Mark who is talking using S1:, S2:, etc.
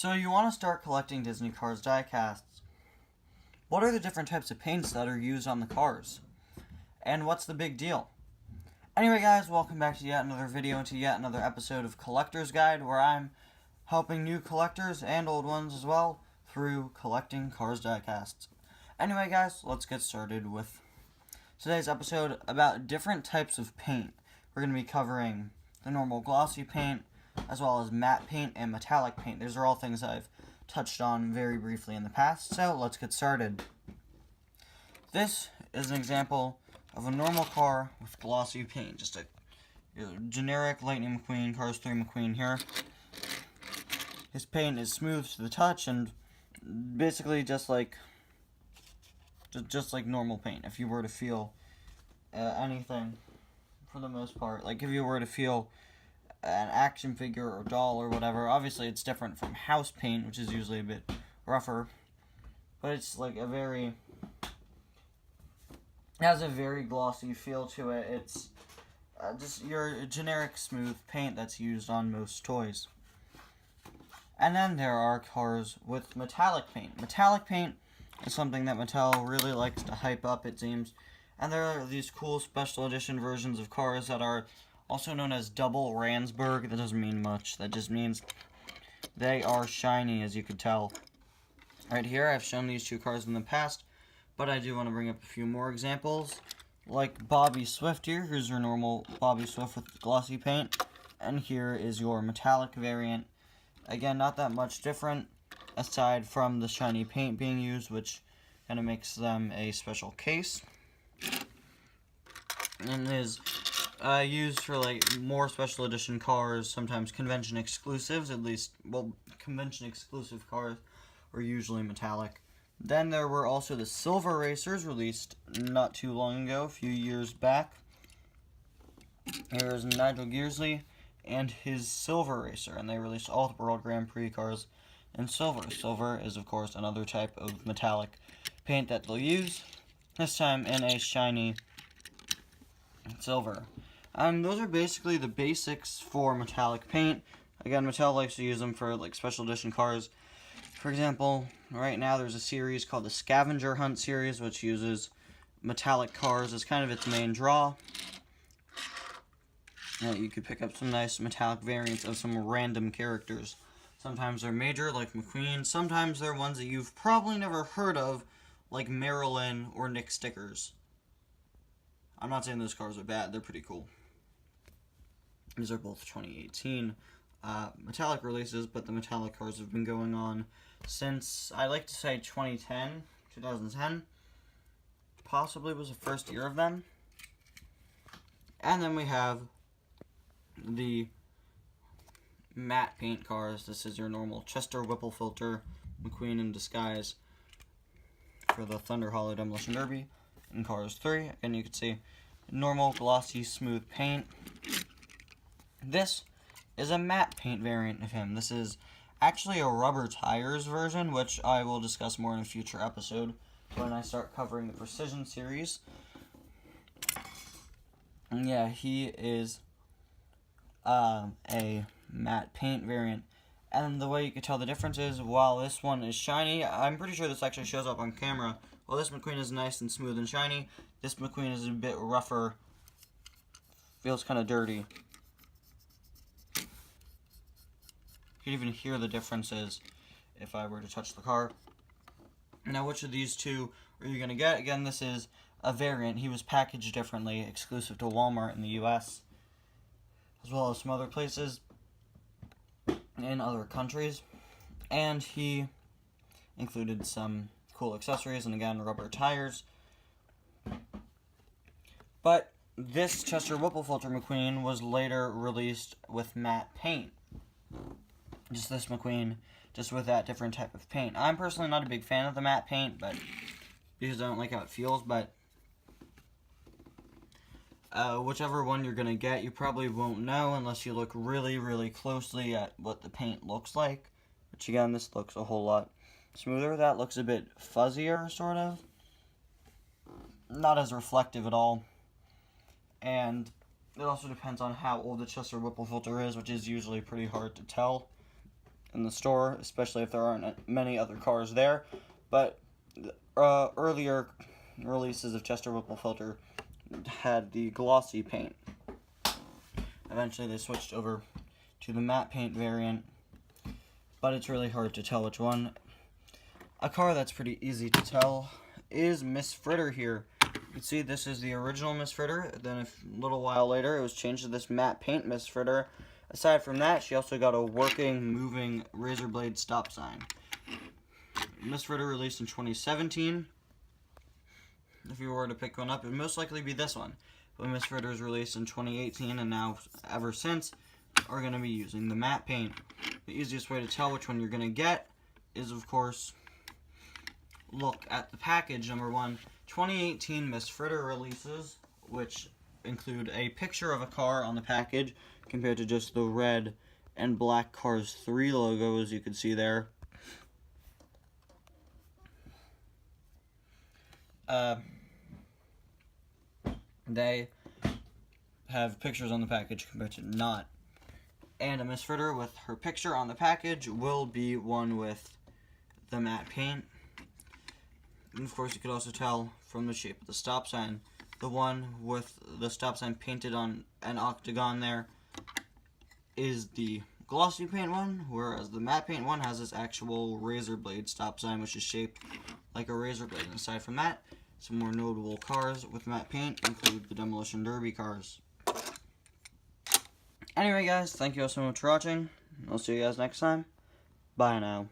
S1: So you want to start collecting Disney Cars diecasts. What are the different types of paints that are used on the cars? And what's the big deal? Anyway guys, welcome back to yet another video and to yet another episode of Collector's Guide, where I'm helping new collectors and old ones as well through collecting cars diecasts. Anyway guys, let's get started with today's episode about different types of paint. We're going to be covering the normal glossy paint, as well as matte paint and metallic paint. These are all things I've touched on very briefly in the past, so let's get started. This is an example of a normal car with glossy paint, just a generic Lightning McQueen, Cars 3 McQueen here. His paint is smooth to the touch and basically just like normal paint. If you were to feel anything, for the most part, like if you were to feel an action figure or doll or whatever, obviously it's different from house paint, which is usually a bit rougher, but it's like it has a very glossy feel to it. It's just your generic smooth paint that's used on most toys. And then there are cars with metallic paint. Metallic paint is something that Mattel really likes to hype up, it seems. And there are these cool special edition versions of cars that are also known as double Ransburg. That doesn't mean much. That just means they are shiny, as you could tell. Right here, I've shown these two cars in the past, but I do want to bring up a few more examples. Like Bobby Swift here. Here's your normal Bobby Swift with glossy paint. And here is your metallic variant. Again, not that much different, aside from the shiny paint being used, which kind of makes them a special case. And is used for like more special edition cars, sometimes convention exclusives, at least, well, convention exclusive cars are usually metallic. Then there were also the Silver Racers, released not too long ago, a few years back. Here's Nigel Gearsley and his Silver Racer, and they released all the World Grand Prix cars in silver. Silver is, of course, another type of metallic paint that they'll use, this time in a shiny silver. Those are basically the basics for metallic paint. Again, Mattel likes to use them for like special edition cars. For example, right now there's a series called the Scavenger Hunt series, which uses metallic cars as kind of its main draw. You could pick up some nice metallic variants of some random characters. Sometimes they're major, like McQueen. Sometimes they're ones that you've probably never heard of, like Marilyn or Nick Stickers. I'm not saying those cars are bad, they're pretty cool. These are both 2018 metallic releases, but the metallic cars have been going on since, I like to say 2010. Possibly was the first year of them. And then we have the matte paint cars. This is your normal Chester Whipple filter McQueen in disguise for the Thunder Hollow Demolition Derby in Cars 3. Again, you can see normal glossy smooth paint. This is a matte paint variant of him. This is actually a rubber tires version, which I will discuss more in a future episode when I start covering the Precision series. And yeah, he is a matte paint variant. And the way you can tell the difference is, while this one is shiny, I'm pretty sure this actually shows up on camera. While this McQueen is nice and smooth and shiny, this McQueen is a bit rougher, feels kind of dirty. You can even hear the differences if I were to touch the car. Now, which of these two are you going to get? Again, this is a variant. He was packaged differently, exclusive to Walmart in the US, as well as some other places in other countries. And he included some cool accessories, and again, rubber tires. But this Chester Whipple filter McQueen was later released with matte paint. Just this McQueen, just with that different type of paint. I'm personally not a big fan of the matte paint, but because I don't like how it feels, but whichever one you're going to get, you probably won't know unless you look really, really closely at what the paint looks like. Which again, this looks a whole lot smoother. That looks a bit fuzzier, sort of. Not as reflective at all. And it also depends on how old the Chester Whipple filter is, which is usually pretty hard to tell. in the store, especially if there aren't many other cars there. But earlier releases of Chester Whipple Filter had the glossy paint. Eventually they switched over to the matte paint variant, but it's really hard to tell which one. A car that's pretty easy to tell is Miss Fritter here. You can see this is the original Miss Fritter, then a little while later it was changed to this matte paint Miss Fritter. Aside from that, she also got a working, moving razor blade stop sign. Miss Fritter released in 2017. If you were to pick one up, it would most likely be this one. But Miss Fritter was released in 2018, and now, ever since, are going to be using the matte paint. The easiest way to tell which one you're going to get is, of course, look at the package. Number one, 2018 Miss Fritter releases, which include a picture of a car on the package compared to just the red and black Cars 3 logo, as you can see there. They have pictures on the package compared to not. And a Miss Fritter with her picture on the package will be one with the matte paint. And of course you could also tell from the shape of the stop sign. The one with the stop sign painted on an octagon there is the glossy paint one, whereas the matte paint one has this actual razor blade stop sign, which is shaped like a razor blade. And aside from that, some more notable cars with matte paint include the Demolition Derby cars. Anyway guys, thank you all so much for watching. I'll see you guys next time. Bye now.